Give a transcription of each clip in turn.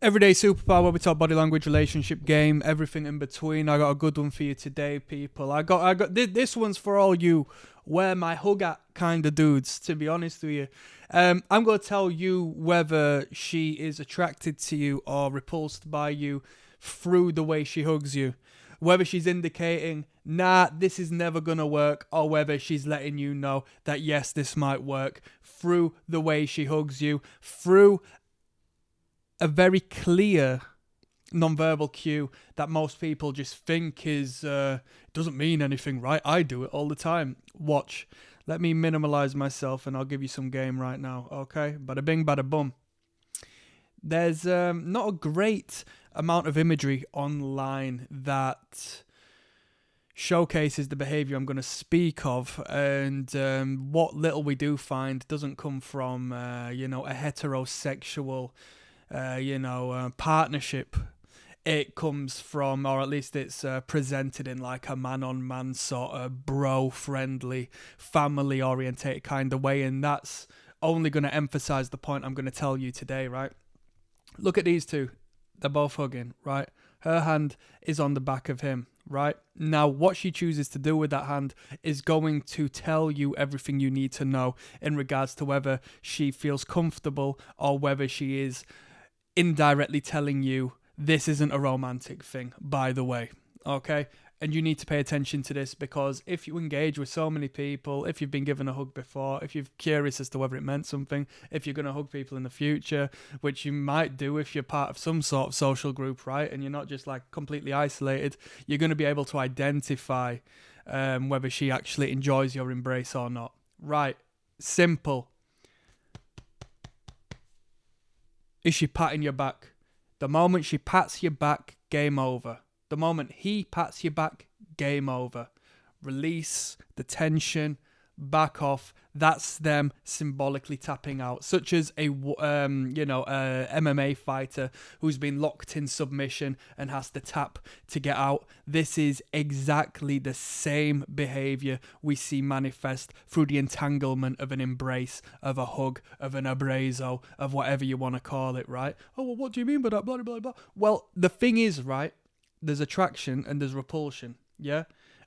Everyday superpower, where we talk body language, relationship game, everything in between. I got a good one for you today, people. This one's for all you where my hug at kind of dudes, to be honest with you. I'm going to tell you whether she is attracted to you or repulsed by you through the way she hugs you. Whether she's indicating, nah, this is never going to work, or whether she's letting you know that, yes, this might work through the way she hugs you, through a very clear nonverbal cue that most people just think is doesn't mean anything, right? I do it all the time. Watch. Let me minimalize myself and I'll give you some game right now, okay? Bada bing, bada bum. There's not a great amount of imagery online that showcases the behavior I'm going to speak of, and what little we do find doesn't come from, a heterosexual partnership. It comes from, or at least it's presented in like a man-on-man sort of bro-friendly, family-orientated kind of way, and that's only going to emphasize the point I'm going to tell you today, right? Look at these two. They're both hugging, right? Her hand is on the back of him, right? Now, what she chooses to do with that hand is going to tell you everything you need to know in regards to whether she feels comfortable or whether she is indirectly telling you this isn't a romantic thing, by the way, okay? And you need to pay attention to this, because if you engage with so many people, if you've been given a hug before, if you're curious as to whether it meant something, if you're going to hug people in the future, which you might do if you're part of some sort of social group, right? And you're not just like completely isolated, you're going to be able to identify whether she actually enjoys your embrace or not. Right, simple. Is she patting your back? The moment she pats your back, game over. The moment he pats your back, game over. Release the tension, back off. That's them symbolically tapping out. Such as a MMA fighter who's been locked in submission and has to tap to get out. This is exactly the same behavior we see manifest through the entanglement of an embrace, of a hug, of an abrazo, of whatever you want to call it, right? Oh, well, what do you mean by that? Blah, blah, blah. Well, the thing is, right, there's attraction and there's repulsion, yeah?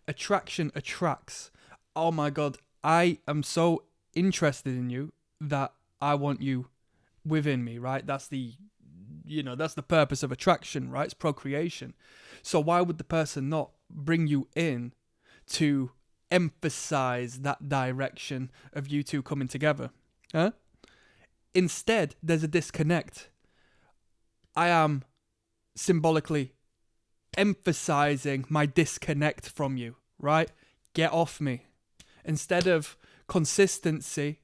Attraction attracts. Oh my God, I am so interested in you that I want you within me, right? That's the purpose of attraction, right? It's procreation. So why would the person not bring you in to emphasize that direction of you two coming together? Huh? Instead, there's a disconnect. I am symbolically emphasizing my disconnect from you, right? Get off me. Instead of consistency,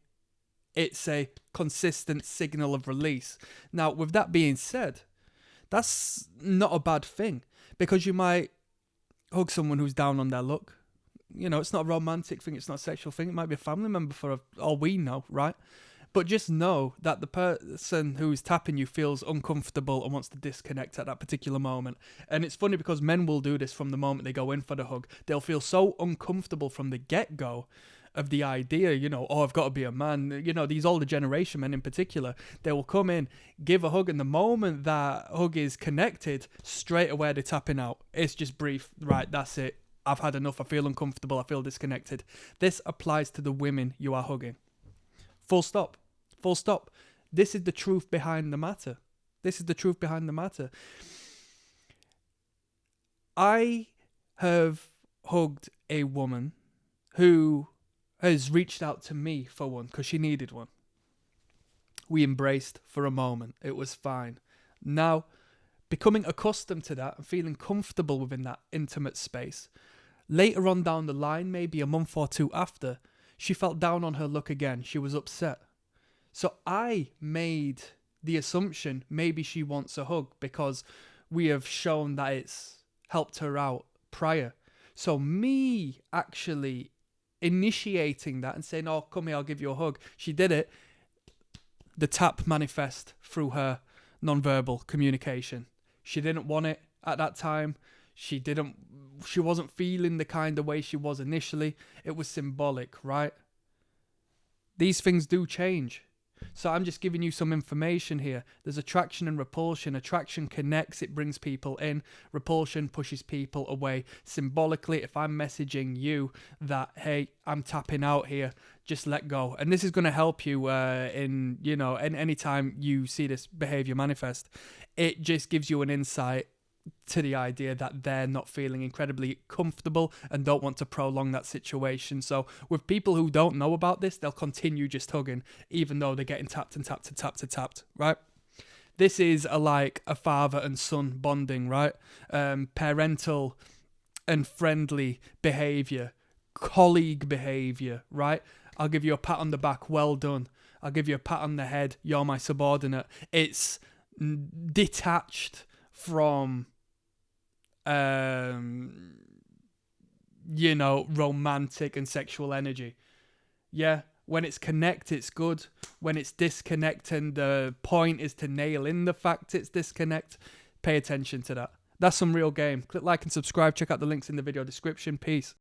it's a consistent signal of release. Now, with that being said, that's not a bad thing, because you might hug someone who's down on their luck. You know, it's not a romantic thing, it's not a sexual thing. It might be a family member for all we know, right? But just know that the person who's tapping you feels uncomfortable and wants to disconnect at that particular moment. And it's funny because men will do this from the moment they go in for the hug. They'll feel so uncomfortable from the get-go of the idea, oh, I've got to be a man. These older generation men in particular, they will come in, give a hug, and the moment that hug is connected, straight away they're tapping out. It's just brief. Right, that's it. I've had enough. I feel uncomfortable. I feel disconnected. This applies to the women you are hugging. Full stop. Full stop. This is the truth behind the matter. This is the truth behind the matter. I have hugged a woman who has reached out to me for one because she needed one. We embraced for a moment. It was fine. Now, becoming accustomed to that and feeling comfortable within that intimate space, later on down the line, maybe a month or two after, she felt down on her luck again. She was upset. So I made the assumption maybe she wants a hug because we have shown that it's helped her out prior. So me actually initiating that and saying, oh, come here, I'll give you a hug. She did it. The tap manifest through her nonverbal communication. She didn't want it at that time. She wasn't feeling the kind of way she was initially. It was symbolic, right? These things do change. So I'm just giving you some information here. There's attraction and repulsion. Attraction connects, it brings people in. Repulsion pushes people away. Symbolically, if I'm messaging you that, hey, I'm tapping out here, just let go. And this is going to help you in, you know, any time you see this behavior manifest. It just gives you an insight to the idea that they're not feeling incredibly comfortable and don't want to prolong that situation. So with people who don't know about this, they'll continue just hugging, even though they're getting tapped and tapped and tapped and tapped, right? This is like a father and son bonding, right? Parental and friendly behavior, colleague behavior, right? I'll give you a pat on the back, well done. I'll give you a pat on the head, you're my subordinate. It's detached from you know, romantic and sexual energy. Yeah, when it's connect, it's good. When it's disconnect and the point is to nail in the fact it's disconnect, pay attention to that. That's some real game. Click like and subscribe. Check out the links in the video description. Peace.